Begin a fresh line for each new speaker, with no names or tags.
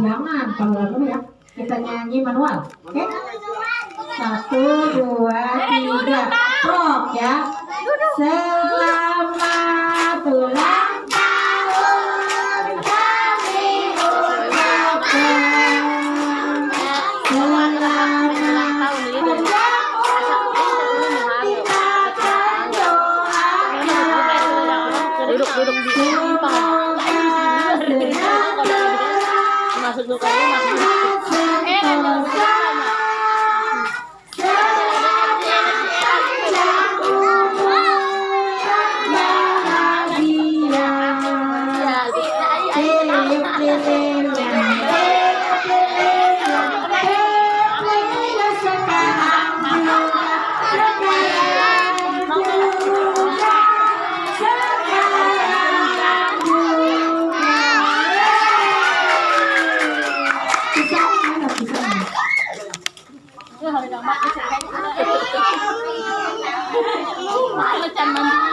jangan kalau lagu ya kita nyanyi manual. Oke? 1, 2, 3, prok ya. Selamat ulang tahun kami ucapkan. Selamat panjang umur kita akan doakan.
Duduk di masuk dulu macam mandi